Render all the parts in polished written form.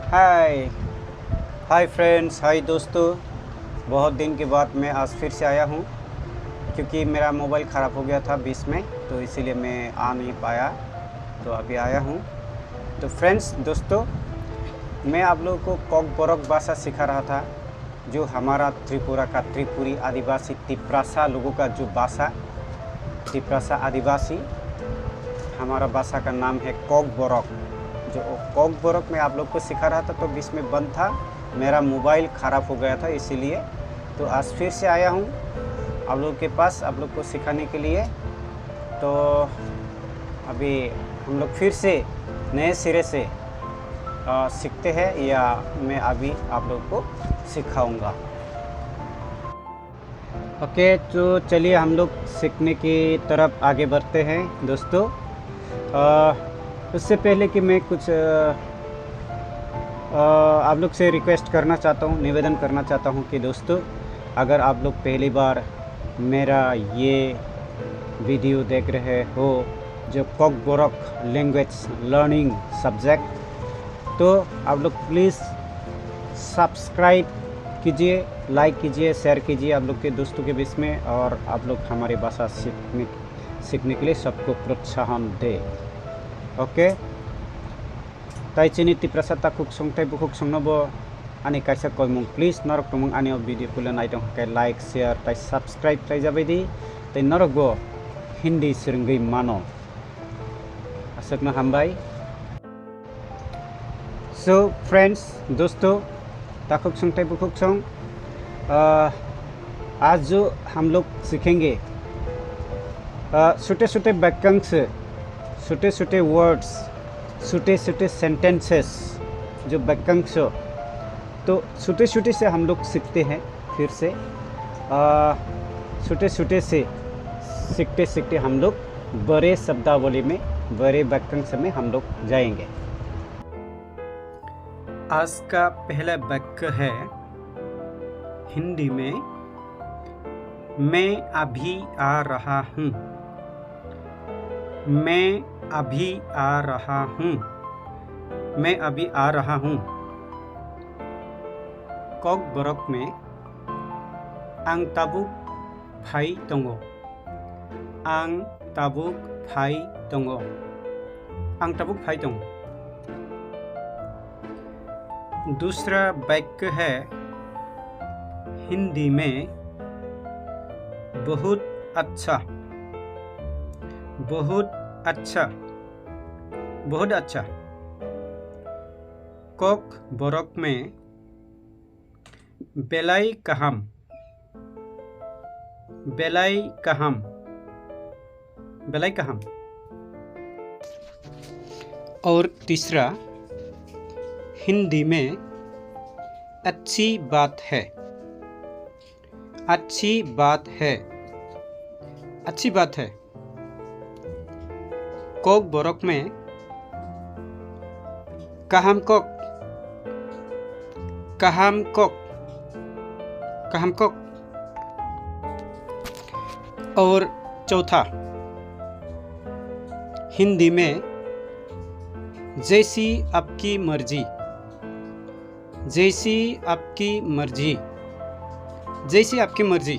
हाय hi friends, हाय दोस्तों। बहुत दिन के बाद मैं आज फिर से आया हूँ क्योंकि मेरा मोबाइल ख़राब हो गया था बीच में, तो इसीलिए मैं आ नहीं पाया। तो अभी आया हूँ। तो फ्रेंड्स दोस्तों, मैं आप लोगों को कॉक बोरक भाषा सिखा रहा था, जो हमारा त्रिपुरा का त्रिपुरी आदिवासी तिप्रासा लोगों का जो भाषा, तिप्रासा आदिवासी हमारा भाषा का नाम है कॉक बोरक। जो कॉक बोरक में आप लोग को सिखा रहा था, तो बीच में बंद था, मेरा मोबाइल ख़राब हो गया था इसीलिए। तो आज फिर से आया हूँ आप लोग के पास, आप लोग को सिखाने के लिए। तो अभी हम लोग फिर से नए सिरे से सीखते हैं, या मैं अभी आप लोग को सिखाऊंगा। ओके, तो चलिए हम लोग सीखने की तरफ आगे बढ़ते हैं दोस्तों। उससे पहले कि मैं कुछ आप लोग से रिक्वेस्ट करना चाहता हूँ, निवेदन करना चाहता हूँ कि दोस्तों, अगर आप लोग पहली बार मेरा ये वीडियो देख रहे हो, जो कॉक बोरक लैंग्वेज लर्निंग सब्जेक्ट, तो आप लोग प्लीज़ सब्सक्राइब कीजिए, लाइक कीजिए, शेयर कीजिए आप लोग के दोस्तों के बीच में, और आप लोग हमारी भाषा सीखने के लिए सबको प्रोत्साहन दे। ओके, ताई चिनी तिप्रासा ताकुक संगथाय बुकुक संगनोबो आनी कायसा कयमुं प्लीज नरक तमुं आनी वीडियो पुले नायदों हकै लाइक शेयर ताई सब्सक्राइब ताई जाबायदि ताई नरक बो हिंदी सिरंगै मानो असकना हामबाय। सो फ्रेंड्स दोस्तों, ताकुक संगथाय बुकुक संग आज जो हम लोग सीखेंगे छोटे छोटे वाक्यांश, छोटे छोटे वर्ड्स, छोटे छोटे सेंटेंसेस, जो वाक्यांश, तो छोटे छोटे से हम लोग सीखते हैं। फिर से छोटे छोटे से सीखते सीखते हम लोग बड़े शब्दावली में, बड़े वाक्यांश में हम लोग जाएंगे। आज का पहला वाक्य है हिंदी में, मैं अभी आ रहा हूँ। मैं अभी आ रहा हूँ। मैं अभी आ रहा हूँ। कॉक बोरक में आं ताबुक फाई दंगो। आं ताबुक फाई दंगो। आं ताबुक फाई दंगो। दूसरा वाक्य है हिंदी में, बहुत अच्छा। बहुत अच्छा। बहुत अच्छा। कॉक बोरक में बेलाई कहम। बेलाई कहम। बेलाई कहम। और तीसरा हिंदी में अच्छी बात है। अच्छी बात है। अच्छी बात है। कॉक बोरक में कहम कॉक। कहम कॉक। कहम कॉक। और चौथा हिंदी में जैसी आपकी मर्जी। जैसी आपकी मर्जी। जैसी आपकी मर्जी।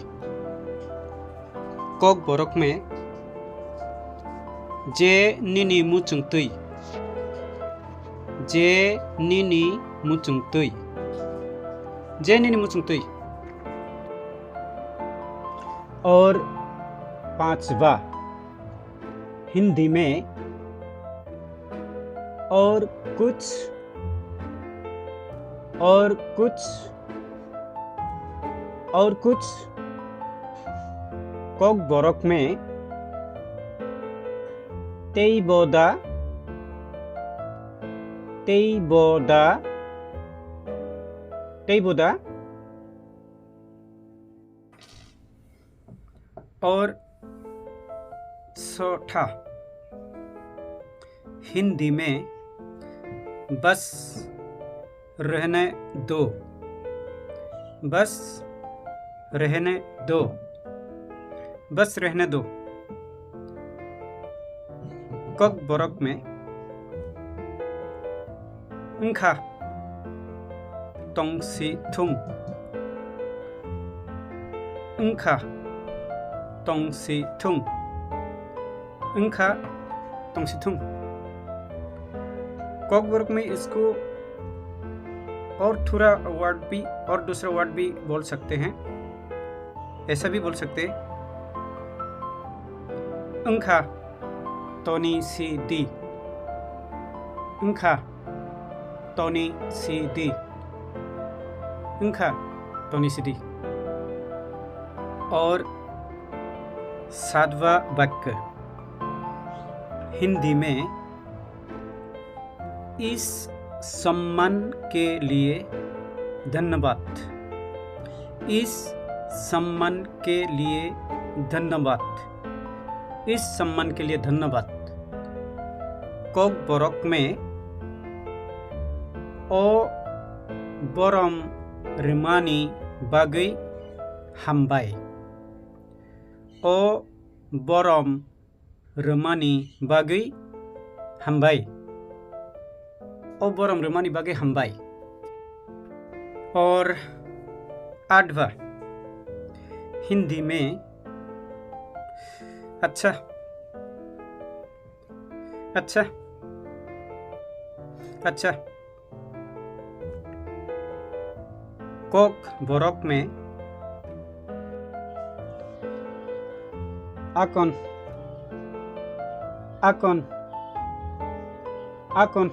कॉक बोरक में जे निनी मुचुंगतुई। जे निनी मुचुंगतुई। जे निनी मुचुंगतुई। और पांचवा हिंदी में और कुछ। और कुछ। और कुछ। कॉक बोरक में तेईबोदा। तेईबोदा। तेईबोदा। और चौथा हिंदी में बस रहने दो। बस रहने दो। बस रहने दो। कॉक बोरक में उनखा। tongsitung. Engkha tongsitung. Engkha tongsitung. कॉक वर्क में इसको और थोड़ा वर्ड भी और दूसरा वर्ड भी बोल सकते हैं, ऐसा भी बोल सकते हैं। Engkha Tony CD. Engkha Tony CD. Engkha Tony CD. और सातवां वाक्य हिंदी में इस सम्मान के लिए धन्यवाद। इस सम्मान के लिए धन्यवाद। इस सम्मान के लिए धन्यवाद। कॉक बरक में ओ बरम रिमानी बागै हामबाय। ओ बरम रिमानी बागै हामबाय। ओ बरम रिमानी बागै हामबाय। और आठवां हिंदी में अच्छा अच्छा अच्छा। कॉक बरक में आकन आकन आकन।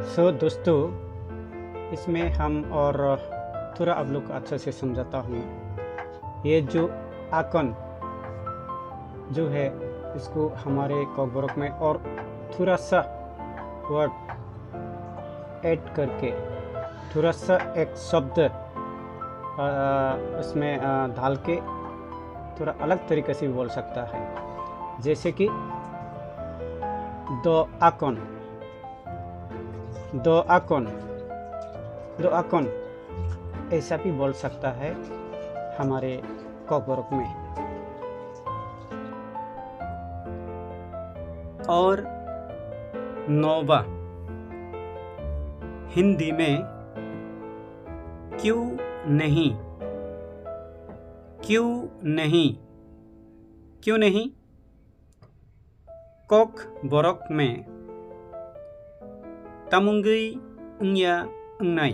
सो दोस्तों, इसमें हम और थोड़ा आप लोग अच्छा से समझाता हूँ। ये जो आकन जो है, इसको हमारे कॉक बरक में और थोड़ा सा वर्ड ऐड करके थोड़ा सा एक शब्द उसमें डाल के थोड़ा अलग तरीके से भी बोल सकता है। जैसे कि दो आकन, दो आकन, दो आकन, ऐसा भी बोल सकता है हमारे कॉक बरक में। और नौवां हिंदी में क्यों नहीं, क्यों नहीं, क्यों नहीं। कॉक बरक में तामुंगै एंया एंनाय।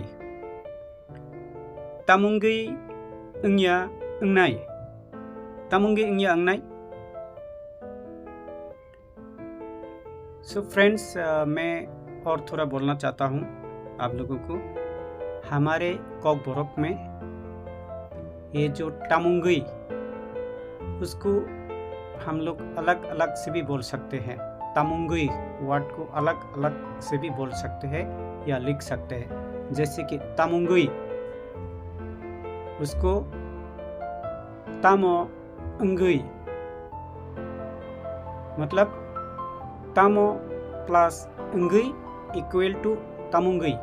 तामुंगै एंया एंनाय। तामुंगै एंया एंनाय। सो फ्रेंड्स, मैं और थोड़ा बोलना चाहता हूँ आप लोगों को। हमारे कॉक बरक में ये जो तामुंगै, उसको हम लोग अलग अलग से भी बोल सकते हैं। तामुंगै वर्ड को अलग अलग से भी बोल सकते हैं या लिख सकते हैं। जैसे कि तामुंगै, उसको तामो अंगै, मतलब तामो प्लस अंगै इक्वल टू तामुंगै,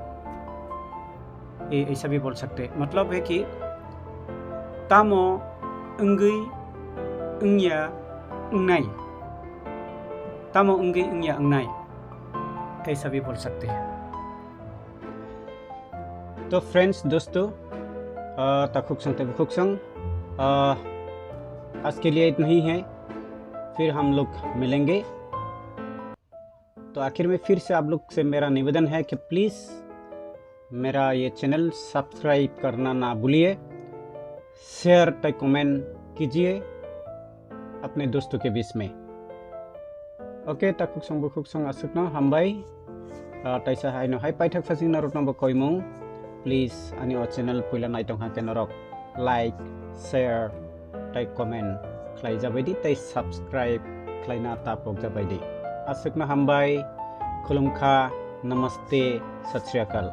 ये ऐसा भी बोल सकते हैं। मतलब है कि तामो अंगै एंया एंनाय। तामो अंगै एंया एंनाय, ऐसा भी बोल सकते हैं। तो फ्रेंड्स, दोस्तों, आज के लिए इतना ही है। फिर हम लोग मिलेंगे। तो आखिर में फिर से आप लोग से मेरा निवेदन है कि प्लीज़ मेरा ये चैनल सब्सक्राइब करना ना भूलिए। शेयर टाइप कमेंट कीजिए अपने दोस्तों के बीच में। ओके, ताकुक्संग बुकुक्संग आसुकनो हामबाय। ताइसा हाइनो हाइ पाइथाक फासिंग नारुतनो बकयमु। प्लीज आनि ओ चैनल पुइला नाइटंग हाके नरक लाइक शेयर टाइप कमेंट खालाय जाबायदि ताइ सब्सक्राइब खालायना तापक जाबायदि। आसुकनो हामबाय। खुलुमखा, नमस्ते, सत श्री अकाल।